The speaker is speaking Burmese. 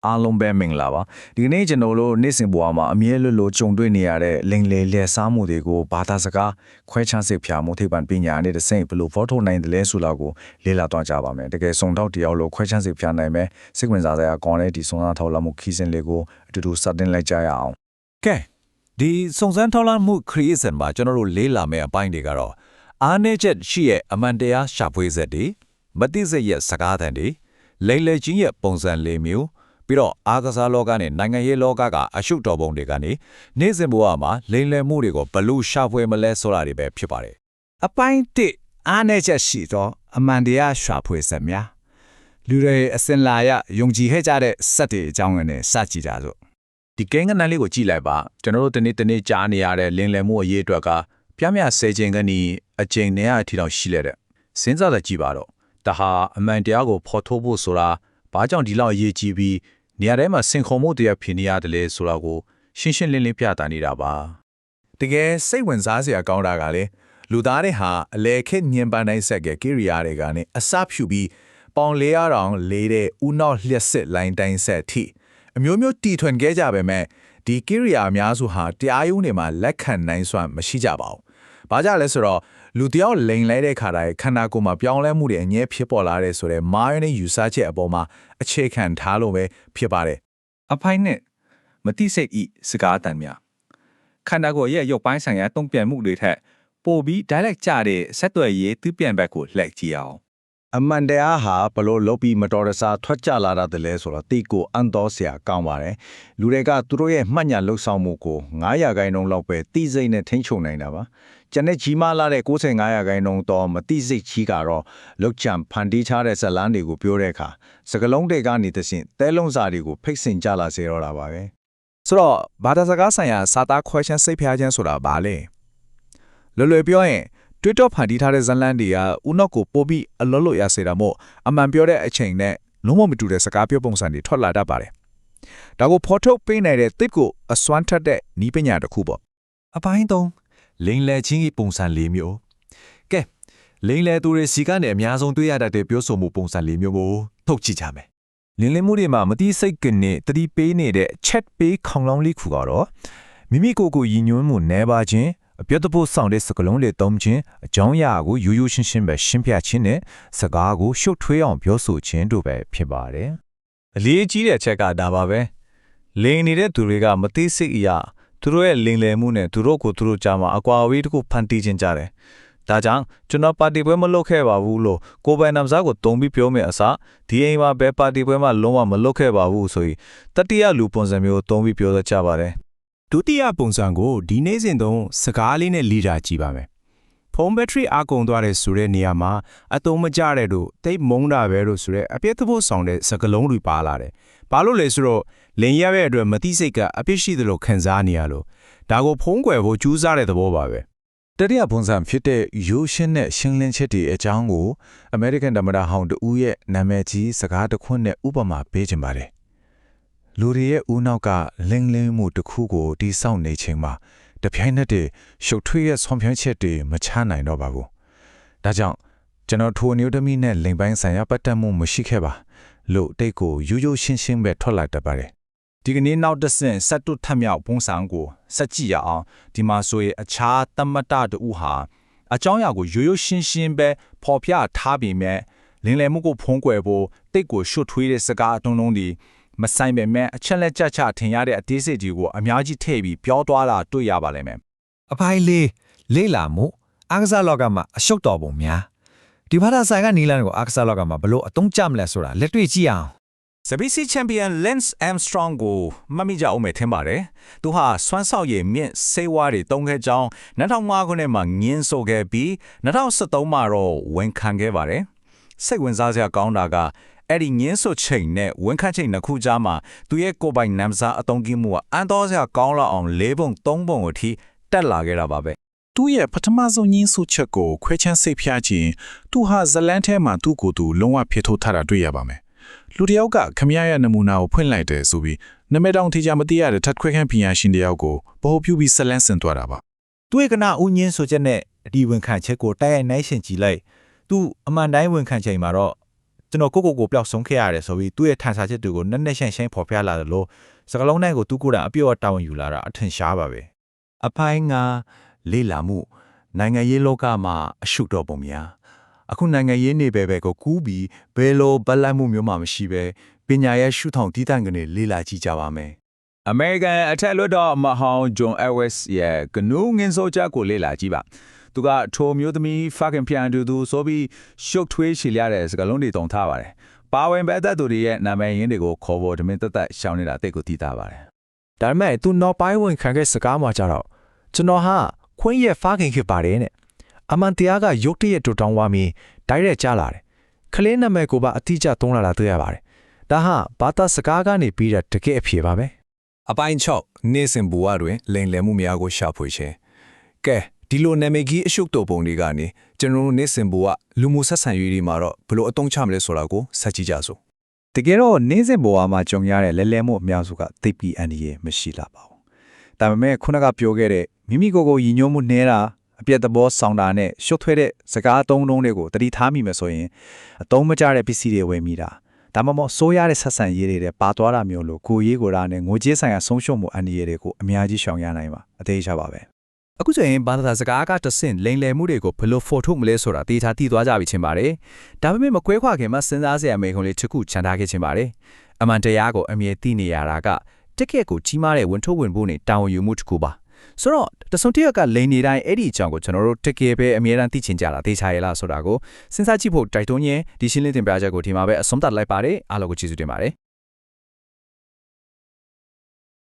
အားလုံးပဲမင်္ဂလာပါဒီနေ့ကျွန်တော်တို့နေ့စဉ်ဘဝမှာအမြဲလိုကြုံတွေ့နေရတဲ့လိမ်လည်လည်စားမှုတွေကိုဘာသာစကားခွဲခြားစိတ်ဖြာမှုထိပ်ပံပညာနဲ့တဆင့်ဘယ်လိုဖော်ထုတ်နိုင်တယ်လဲဆိုတာကိုလေ့လာသွားကြပါမယ်တကယ်စုံတော့တရားလို့ခွဲခြားစိတ်ဖြာနိုင်မယ်စိတ်ဝင်စားစရာကောင်းတဲ့ဒီစုံစမ်းထောက်လှမ်းမှုခီးစဉ်လေးကိုအတူတူစတင်လိုက်ကြရအောင်ကဲဒီစုံစမ်းထောက်လှမ်းမှု creation မှာကျွန်တော်တို့လေ့လာမယ့်အပိုင်းတွေကတော့အားနည်းချက်ရှိရဲ့အမှန်တရားရှာဖွေချက်တွေမသိစိတ်ရဲ့စကားသံတွေလိမ်လည်ခြင်းရဲ့ပုံစံ၄မျိုးပြီးတော့အားကစားလောကနဲ့နိုင်ငံရေးလောကကအရှုပ်တော်ပုံတွေကနေနေ့စဉ်ဘဝမှာလိမ်လည်မှုတွေကိုဘလို့ရှာဖွေမလဲဆိုတာတွေပဲဖြစ်ပါတယ်အပိုင်းတစ်အားနည်းချက်ရှိတော့အမှန်တရားရှာဖွေချက်များလူတွေအစင်လာရယုံကြည်ခဲ့ကြတဲ့စက်တွေအကြောင်းနဲ့စကြည့်ကြစို့ဒီကိန်းကနန်းလေးကိုကြည့်လိုက်ပါကျွန်တော်တို့တနေ့ကြားနေရတဲ့လိမ်လည်မှုအရေးအတွက်ကပြမြဆယ်ချိန်ကနေအချိန်နဲ့အထီတောင်ရှိလက်တဲ့စဉ်းစားကြည့်ပါတော့ဒါဟာအမှန်တရားကိုဖော်ထုတ်ဖို့ဆိုတာဘာကြောင့်ဒီလောက်အရေးကြီးပြီးနေရာထဲမှာစင်ခုံမှုတရားဖြစ်နေရတယ်လေဆိုတာကိုရှင်းရှင်းလင်းလင်းပြသနေတာပါတကယ်စိတ်ဝင်စားစရာကောင်းတာကလေလူသားတွေဟာအလေခက်ညင်ပန်းတိုင်းဆက်ကကိရိယာတွေကနေအစဖြူပြီးပေါင်400တောင်လေးတဲ့ဥနောက်လျှက်စစ်လိုင်းတိုင်းဆက်ထိအမျိုးမျိုးတီထွင်ခဲ့ကြပေမဲ့ဒီကိရိယာအများစုဟာတရားရုံးတွေမှာလက်ခံနိုင်စွမ်းမရှိကြပါဘူး။ဘာကြလဲဆိုတော့လူတယောက်လိန်လိုက်တဲ့ခါတိုင်းခန္ဓာကိုယ်မှာပြောင်းလဲမှုတွေအငြင်းဖြစ်ပေါ်လာတဲ့ဆိုတဲ့မာယနဲ့ယူဆချက်အပေါ်မှာအခြေခံထားလို့ပဲဖြစ်ပါတယ်အပိုင်းနဲ့မတိစိတ်ဤစကားတန်များခန္ဓာကိုယ်ရဲ့ရုပ်ပိုင်းဆိုင်ရာတုံ့ပြန်မှုတွေထက်ပိုပြီး direct ကြတဲ့ဆက်သွယ်ရေးသူပြန်ဘက်ကိုလှည့်ကြည့်အောင်အမှန်တရားဟာဘလို့လုတ်ပြီးမတော်တဆထွက်ကြလာတာလဲဆိုတော့တိကိုအန်တော်ဆရာကောင်းပါတယ်လူတွေကသူတို့ရဲ့မှတ်ညာလှုပ်ဆောင်မှုကို9%လောက်ပဲတိစိတ်နဲ့ထိန်းချုပ်နိုင်တာပါကျန်တဲ့ကြီးမားလာတဲ့95%တော့မတိစိတ်ကြီးကတော့လုတ်ချံဖန်တီးထားတဲ့ဇလန်းတွေကိုပြောတဲ့အခါစကလုံးတွေကနေတဆင့်တဲလုံးစာတွေကိုဖိတ်ဆင်ကြလာစေတော့တာပါပဲဆိုတော့ဘာသာစကားဆိုင်ရာစာသားခွဲခြမ်းစိတ်ဖျားခြင်းဆိုတာဘာလဲလွယ်ပြောရင်တွစ်တော့ဖန်တီးထားတဲ့ဇလန်းတွေကဥနောက်ကိုပို့ပြီးအလောလို့ရစေတာမို့အမှန်ပြောတဲ့အချိန်နဲ့လုံးဝမတူတဲ့စကားပြောပုံစံတွေထွက်လာတတ်ပါတယ်ဒါကိုဖော်ထုတ်ပေးနိုင်တဲ့တစ်ကိုအစွမ်းထက်တဲ့နီးပညာတစ်ခုပေါ့အပိုင်း3လိန်လဲချင်းပုံစံ၄မျိုးကဲလိန်လဲသူတွေစီကနေအများဆုံးတွေ့ရတတ်တဲ့ပြောဆိုမှုပုံစံ၄မျိုးကိုထုတ်ကြည့်ကြမယ်လင်းလင်းမှုတွေမှာမတိစိတ်ကနေတတိပေးနေတဲ့ chat ပေးခေါင်လောင်းလေးခုကတော့မိမိကိုယ်ကိုရည်ညွှန်းမှုနဲပါခြင်းအပြတ်တဖို့ဆောင်တဲ့စကလုံးတွေတုံးခြင်းအကြောင်းအရာကိုရိုးရိုးရှင်းရှင်းပဲရှင်းပြခြင်းနဲ့စကားကိုရှုပ်ထွေးအောင်ပြောဆိုခြင်းတို့ပဲဖြစ်ပါတယ်အလေးကြီးတဲ့အချက်ကဒါပါပဲလိန်နေတဲ့သူတွေကမသိစိတ်အရာသူတို့ရဲ့လိန်လည်မှုနဲ့သူတို့ကိုသူတို့ကြားမှာအကွာအဝေးတစ်ခုဖန်တီးခြင်းကြတယ်ဒါကြောင့်ကျွန်တော်ပါတီပွဲမလုပ်ခဲ့ပါဘူးလို့ကိုယ်ပိုင်နာမစားကိုတုံးပြီးပြောမယ်အစားဒီအိမ်မှာဘယ်ပါတီပွဲမှလုံးဝမလုပ်ခဲ့ပါဘူးဆိုရင်တတိယလူပုံစံမျိုးတုံးပြီးပြောကြပါတယ်ဒုတိယပုံစံကိုဒီနေ့စဉ်သုံးစကားလေးနဲ့လေ့လာကြည့်ပါမယ်ဖုန်းဘက်ထရီအကုန်သွားတဲ့ဆိုတဲ့နေရာမှာအသုံးမကျတဲ့တို့တိတ်မုန်းတာပဲလို့ဆိုတဲ့အပြည့်သဖို့ဆောင်တဲ့စကလုံးတွေပါလာတယ်ဘာလို့လဲဆိုတော့လင်ရရဲ့အတွက်မတိစိတ်ကအပြည့်ရှိသလိုခံစားနေရလို့ဒါကိုဖုံးကွယ်ဖို့ကြိုးစားတဲ့သဘောပါပဲတတိယပုံစံဖြစ်တဲ့ရိုးရှင်းတဲ့ရှင်းလင်းချက်တွေအကြောင်းကိုအမေရိကန်သမ္မတဟောင်းတူရဲ့နာမည်ကြီးစကားတစ်ခွန်းနဲ့ဥပမာပေးခြင်းပါတယ်လူတွေရဲ့ဦးနောက်ကလင်းလင်းမှုတစ်ခုကိုတိစောင့်နေချိန်မှာတပြိုင်နက်တည်းရှုပ်ထွေးရဲ့ဆုံးဖြတ်ချက်တွေမချနိုင်တော့ပါဘူး။ဒါကြောင့်ကျွန်တော်ထိုအမျိုးသမီးနဲ့လိမ်ပိုင်းဆိုင်ရာပတ်သက်မှုမရှိခဲ့ပါလို့တိတ်ကိုရိုးရိုးရှင်းရှင်းပဲထွက်လာတတ်ပါတယ်။ဒီကနေ့နောက်တစ်ဆင့်ဆက်တုထမြောက်ပုံစံကိုစက်ကြည့်ရအောင်ဒီမှာဆိုရင်အခြားတမတတူဟာအကြောင်းအရာကိုရိုးရိုးရှင်းရှင်းပဲပေါ်ပြထားပြီးမြဲလင်းလည်မှုကိုဖုံးကွယ်ဖို့တိတ်ကိုရှုပ်ထွေးတဲ့စကားအတုံးလုံးတွေမဆိုင်ပေမဲ့အချက်လက်ကြချထင်ရတဲ့အသေးစိတ်တွေကိုအများကြီးထည့်ပြီးပြောသွားတာတွေ့ရပါလိမ့်မယ်အပိုင်းလေးလေ့လာမှုအားကစားလောကမှာအရှုပ်တော်ပုံများဒီဘာသာဆိုင်ကနီလန်ကိုအားကစားလောကမှာဘလို့အသုံးကျမလဲဆိုတာလက်တွေ့ကြည့်အောင်Sabisi champion Lance Armstrong ကိုမမိကြအောင်မယ်ထင်ပါတယ်။သူဟာစွမ်းဆောင်ရည်မြင့်ဆေးဝါးတွေတုံးခဲ့ကြောင်း2005ခုနှစ်မှာငင်းဆိုခဲ့ပြီး2013မှာတော့ဝန်ခံခဲ့ပါတယ်။စိတ်ဝင်စားစရာကောင်းတာကအဲ့ဒီငင်းဆိုချိန်နဲ့ဝန်ခံချိန်နှစ်ခုကြားမှာသူရဲ့ကိုယ်ပိုင်နာမ်စာအသုံးပြုမှုကအန်တော်စရာကောင်းလောက်အောင်၄ပုံ၃ပုံအထိတက်လာခဲ့တာပါပဲသူ့ရဲ့ပထမဆုံးညင်းဆုချက်ကိုခွဲချမ်းစိတ်ဖျားခြင်းသူဟာဇလန်ထဲမှာသူ့ကိုယ်သူလုံးဝဖြစ်ထုတ်ထားတာတွေ့ရပါမယ်လူတယောက်ကခမရရဲ့နမူနာကိုဖွင့်လိုက်တယ်ဆိုပြီးနမဲတောင်ထေချာမသိရတဲ့ထပ်ခွဲခန့်ပညာရှင်တယောက်ကိုဗဟိုပြုပြီးဇလန်ဆင်သွားတာပါသူ့ရဲ့ကနာဦးညင်းဆိုချက်နဲ့ဒီဝန်ခံချက်ကိုတိုက်ရိုက်နိုင်ရှင်ကြည့်လိုက်သူအမှန်တိုင်းဝန်ခံချိန်မှာတော့ ကျွန်တော်ကိုပျောက်ဆုံးခဲ့ရတယ်ဆိုပြီးသူ့ရဲ့ထန်ရှားချက်တွေကိုနက်နက်ရှိုင်းရှိုင်းဖော်ပြလာတယ်လို့စကလုံးနိုင်ကိုသူကိုယ်တိုင်အပြောတာဝန်ယူလာတာအထင်ရှားပါပဲ အပိုင်းငါလေးလာမှုနိုင်ငံရေးလောကမှာအရှုတော်ပုံများအခုနိုင်ငံရေးနေပဲကိုကူးပြီးဘယ်လိုဗတ်လိုက်မှုမျိုးမှမရှိပဲပညာရဲ့ရှုထောင့်တီးတန့်ကနေလေးလာကြည့်ကြပါမယ် အမေရိကန်အထက်လွှတ်တော်မဟောင်းဂျွန်အဲဝက်စ်ရဲ့ကနူးငင်းစိုးချက်ကိုလေ့လာကြည့်ပါသူကထိုမျိုးသမီး fucking ပြန်တူသူဆိုပြီးရှုပ်ထွေးချီရတဲ့စကားလုံးတွေတုံထားပါတယ်ပါဝင်ပဲသက်သူတွေရဲ့နာမည်ရင်းတွေကိုခေါ်ဖို့ဒမင်းသက်ရှောင်းနေတာတိတ်ကိုတည်တာပါတယ် ဒါပေမဲ့သူနောက်ပိုင်းဝင်ခံခဲ့စကားမှာကြတော့ကျွန်တော်ဟာခွင်းရဲ့ဖားခင်ဖြစ်ပါတယ်နဲ့အမှန်တရားကရုတ်တရက်တူတောင်းသွားပြီးဒိုက်ရက်ကြလာတယ်ခလင်းနာမည်ကိုပါအတိအကျသုံးလာတာတွေ့ရပါတယ်ဒါဟာဘာသာစကားကနေပြီးတဲ့တကယ်အဖြေပါပဲ အပိုင်း6နေ့စဉ်ဘဝတွင်လိမ်လည်မှုများကိုရှာဖွေခြင်းကဲဒီလိုနာမည်ကြီးအရှုပ်တော်ပုံတွေကနေကျွန်တော်တို့နေ့စဉ်ဘဝလူမှုဆက်ဆံရေးတွေမှာတော့ဘယ်လိုအသုံးချမလဲဆိုတာကိုဆက်ကြည့်ကြစို့ တကယ်တော့နေ့စဉ်ဘဝမှာကြုံရတဲ့လဲလဲမှုအများစုကသိပ်ပြီးအန္တရာယ်မရှိလာပါဘူးဒါပေမဲ့ခုနကပြောခဲ့တဲ့မိမိကိုယ်ကိုရည်ညွှန်းမှုနှဲတာအပြည့်သဘောဆောင်တာနဲ့ရှုပ်ထွေးတဲ့စကားအသုံးတွေကိုတတိထားမိမယ်ဆိုရင်အသုံးမကျတဲ့ပစ္စည်းတွေဝယ်မိတာဒါမှမဟုတ်ဆိုးရတဲ့ဆက်ဆံရေးတွေတဲ့ပါသွားတာမျိုးလို့ကိုရေးကိုယ်တာနဲ့ငွေကြေးဆိုင်ရာဆုံးရှုံးမှုအန္တရာယ်တွေကိုအများကြီးရှောင်ရနိုင်ပါအသေးချပါပဲအခုဆိုရင်ဘာသာစကားကတဆင့်လိမ်လည်မှုတွေကိုဘယ်လိုဖော်ထုတ်မလဲဆိုတာတေချာသိသွားကြပြီချင်းပါတယ်ဒါပေမဲ့မကွဲခွာခင်မှာစဉ်းစားစရာအမေခွန်လေးတစ်ခုချန်ထားခဲ့ချင်းပါတယ်အမှန်တရားကိုအမြဲသိနေရတာကတကယ့်ကိုကြီးမားတဲ့ဝန်ထုတ်ဝန်ပိုးနဲ့တာဝန်ယူမှုတစ်ခုပါဆိုတော့တဆုံတရက်ကလိန်နေတိုင်းအဲ့ဒီအကြောင်းကိုကျွန်တော်တို့တကယ်ပဲအမြဲတမ်းသိချင်ကြတာသိချရလားဆိုတာကိုစဉ်းစားကြည့်ဖို့တိုက်တွန်းရင်ဒီရှင်းလင်းတင်ပြချက်ကိုဒီမှာပဲအဆုံးသတ်လိုက်ပါတယ်အားလုံးကိုကျေးဇူးတင်ပါတယ်